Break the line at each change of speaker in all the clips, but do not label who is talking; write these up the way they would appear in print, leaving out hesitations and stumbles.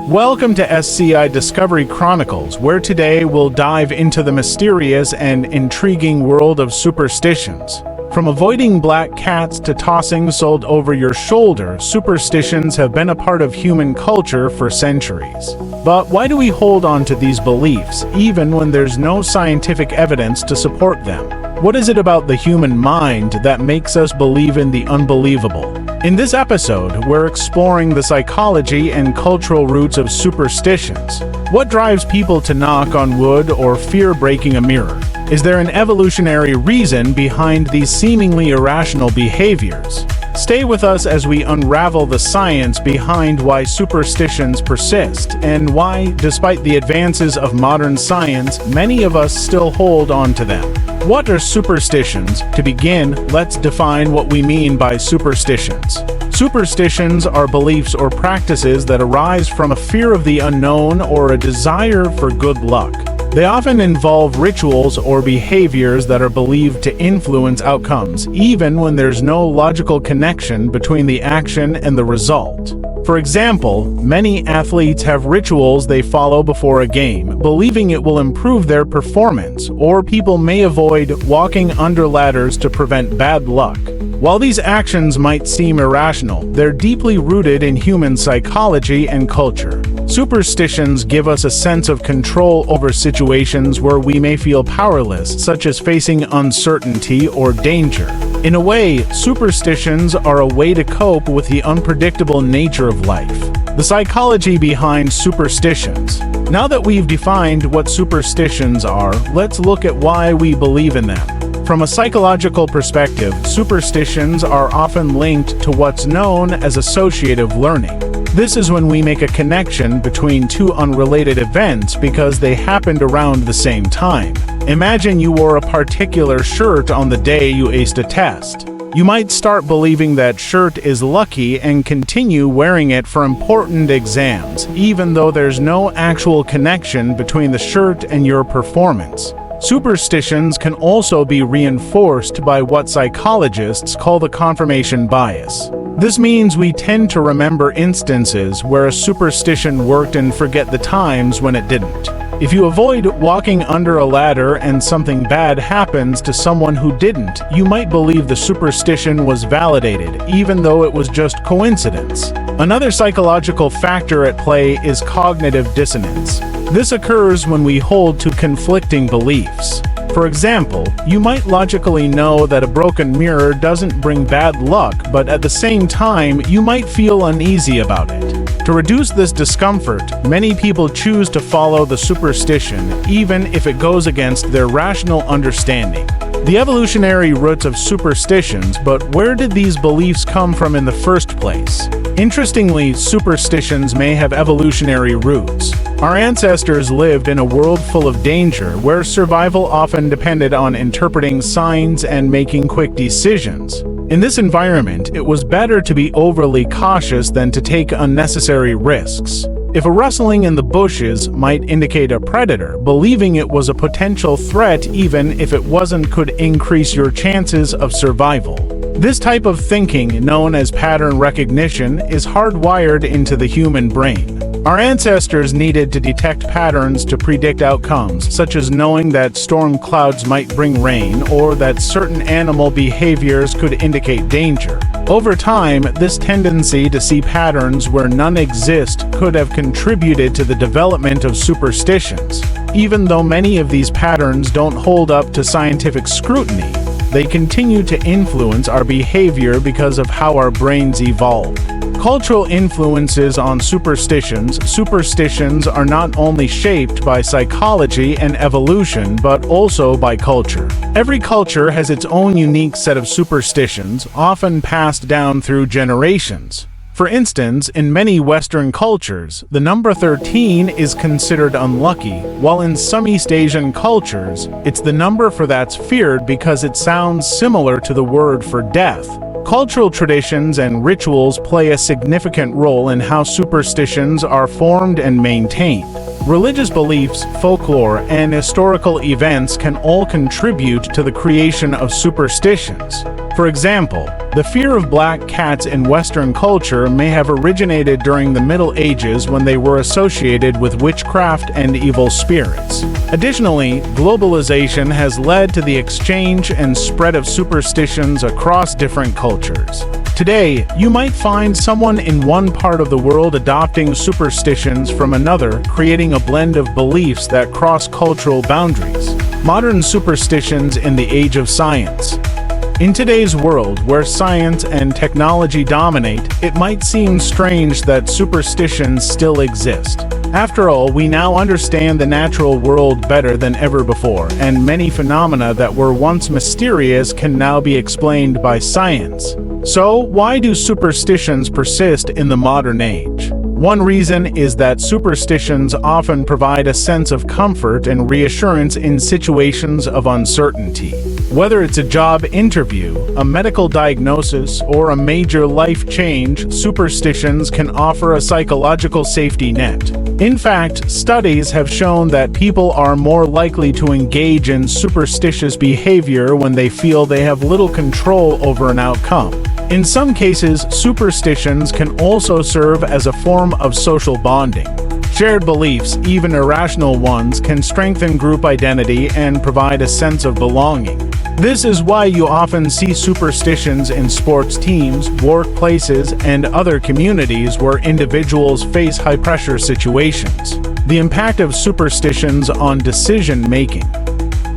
Welcome to Sci Discovery Chronicles, where today we'll dive into the mysterious and intriguing world of superstitions. From avoiding black cats to tossing salt over your shoulder, superstitions have been a part of human culture for centuries. But why do we hold on to these beliefs, even when there's no scientific evidence to support them? What is it about the human mind that makes us believe in the unbelievable? In this episode, we're exploring the psychology and cultural roots of superstitions. What drives people to knock on wood or fear breaking a mirror? Is there an evolutionary reason behind these seemingly irrational behaviors? Stay with us as we unravel the science behind why superstitions persist and why, despite the advances of modern science, many of us still hold on to them. What are superstitions? To begin, let's define what we mean by superstitions. Superstitions are beliefs or practices that arise from a fear of the unknown or a desire for good luck. They often involve rituals or behaviors that are believed to influence outcomes, even when there's no logical connection between the action and the result. For example, many athletes have rituals they follow before a game, believing it will improve their performance, or people may avoid walking under ladders to prevent bad luck. While these actions might seem irrational, they're deeply rooted in human psychology and culture. Superstitions give us a sense of control over situations where we may feel powerless, such as facing uncertainty or danger. In a way, superstitions are a way to cope with the unpredictable nature of life. The psychology behind superstitions. Now that we've defined what superstitions are, let's look at why we believe in them. From a psychological perspective, superstitions are often linked to what's known as associative learning. This is when we make a connection between two unrelated events because they happened around the same time. Imagine you wore a particular shirt on the day you aced a test. You might start believing that shirt is lucky and continue wearing it for important exams, even though there's no actual connection between the shirt and your performance. Superstitions can also be reinforced by what psychologists call the confirmation bias. This means we tend to remember instances where a superstition worked and forget the times when it didn't. If you avoid walking under a ladder and something bad happens to someone who didn't, you might believe the superstition was validated, even though it was just coincidence. Another psychological factor at play is cognitive dissonance. This occurs when we hold to conflicting beliefs. For example, you might logically know that a broken mirror doesn't bring bad luck, but at the same time, you might feel uneasy about it. To reduce this discomfort, many people choose to follow the superstition, even if it goes against their rational understanding. The evolutionary roots of superstitions, but where did these beliefs come from in the first place? Interestingly, superstitions may have evolutionary roots. Our ancestors lived in a world full of danger, where survival often depended on interpreting signs and making quick decisions. In this environment, it was better to be overly cautious than to take unnecessary risks. If a rustling in the bushes might indicate a predator, believing it was a potential threat even if it wasn't could increase your chances of survival. This type of thinking, known as pattern recognition, is hardwired into the human brain. Our ancestors needed to detect patterns to predict outcomes, such as knowing that storm clouds might bring rain or that certain animal behaviors could indicate danger. Over time, this tendency to see patterns where none exist could have contributed to the development of superstitions. Even though many of these patterns don't hold up to scientific scrutiny, they continue to influence our behavior because of how our brains evolved. Cultural influences on superstitions. Superstitions are not only shaped by psychology and evolution, but also by culture. Every culture has its own unique set of superstitions, often passed down through generations. For instance, in many Western cultures, the number 13 is considered unlucky, while in some East Asian cultures, it's the number that's feared because it sounds similar to the word for death. Cultural traditions and rituals play a significant role in how superstitions are formed and maintained. Religious beliefs, folklore, and historical events can all contribute to the creation of superstitions. For example, the fear of black cats in Western culture may have originated during the Middle Ages when they were associated with witchcraft and evil spirits. Additionally, globalization has led to the exchange and spread of superstitions across different cultures. Today, you might find someone in one part of the world adopting superstitions from another, creating a blend of beliefs that cross cultural boundaries. Modern superstitions in the age of science. In today's world, where science and technology dominate, it might seem strange that superstitions still exist. After all, we now understand the natural world better than ever before, and many phenomena that were once mysterious can now be explained by science. So, why do superstitions persist in the modern age? One reason is that superstitions often provide a sense of comfort and reassurance in situations of uncertainty. Whether it's a job interview, a medical diagnosis, or a major life change, superstitions can offer a psychological safety net. In fact, studies have shown that people are more likely to engage in superstitious behavior when they feel they have little control over an outcome. In some cases, superstitions can also serve as a form of social bonding. Shared beliefs, even irrational ones, can strengthen group identity and provide a sense of belonging. This is why you often see superstitions in sports teams, workplaces, and other communities where individuals face high-pressure situations. The impact of superstitions on decision-making.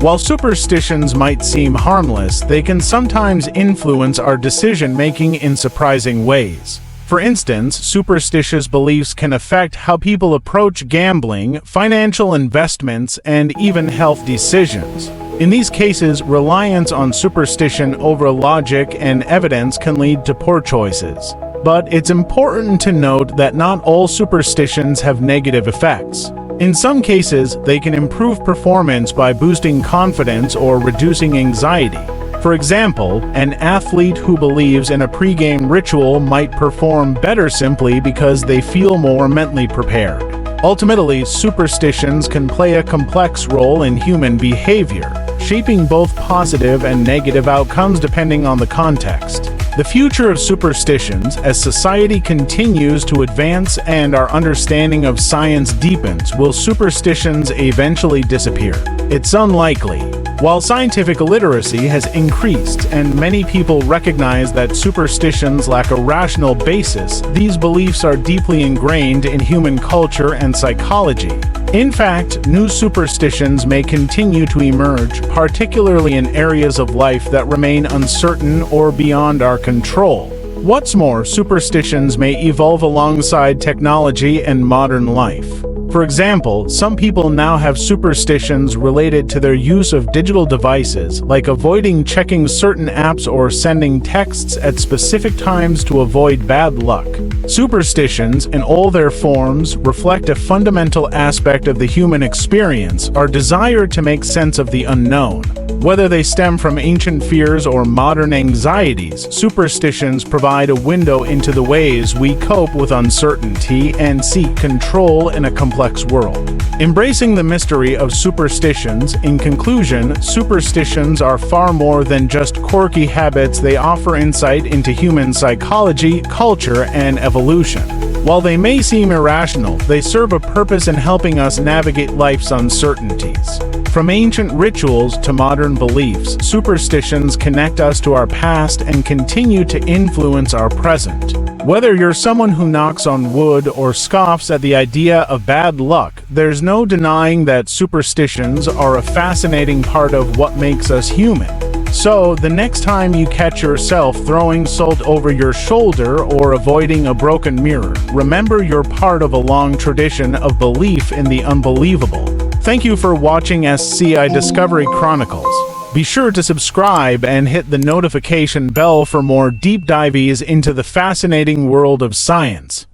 While superstitions might seem harmless, they can sometimes influence our decision-making in surprising ways. For instance, superstitious beliefs can affect how people approach gambling, financial investments, and even health decisions. In these cases, reliance on superstition over logic and evidence can lead to poor choices. But it's important to note that not all superstitions have negative effects. In some cases, they can improve performance by boosting confidence or reducing anxiety. For example, an athlete who believes in a pre-game ritual might perform better simply because they feel more mentally prepared. Ultimately, superstitions can play a complex role in human behavior, shaping both positive and negative outcomes depending on the context. The future of superstitions, as society continues to advance and our understanding of science deepens, will superstitions eventually disappear? It's unlikely. While scientific literacy has increased and many people recognize that superstitions lack a rational basis, these beliefs are deeply ingrained in human culture and psychology. In fact, new superstitions may continue to emerge, particularly in areas of life that remain uncertain or beyond our control. What's more, superstitions may evolve alongside technology and modern life. For example, some people now have superstitions related to their use of digital devices, like avoiding checking certain apps or sending texts at specific times to avoid bad luck. Superstitions, in all their forms, reflect a fundamental aspect of the human experience, our desire to make sense of the unknown. Whether they stem from ancient fears or modern anxieties, superstitions provide a window into the ways we cope with uncertainty and seek control in a complex world. Embracing the mystery of superstitions, in conclusion, superstitions are far more than just quirky habits. They offer insight into human psychology, culture, and evolution. While they may seem irrational, they serve a purpose in helping us navigate life's uncertainties. From ancient rituals to modern beliefs, superstitions connect us to our past and continue to influence our present. Whether you're someone who knocks on wood or scoffs at the idea of bad luck, there's no denying that superstitions are a fascinating part of what makes us human. So, the next time you catch yourself throwing salt over your shoulder or avoiding a broken mirror, remember you're part of a long tradition of belief in the unbelievable. Thank you for watching Sci Discovery Chronicles. Be sure to subscribe and hit the notification bell for more deep dives into the fascinating world of science.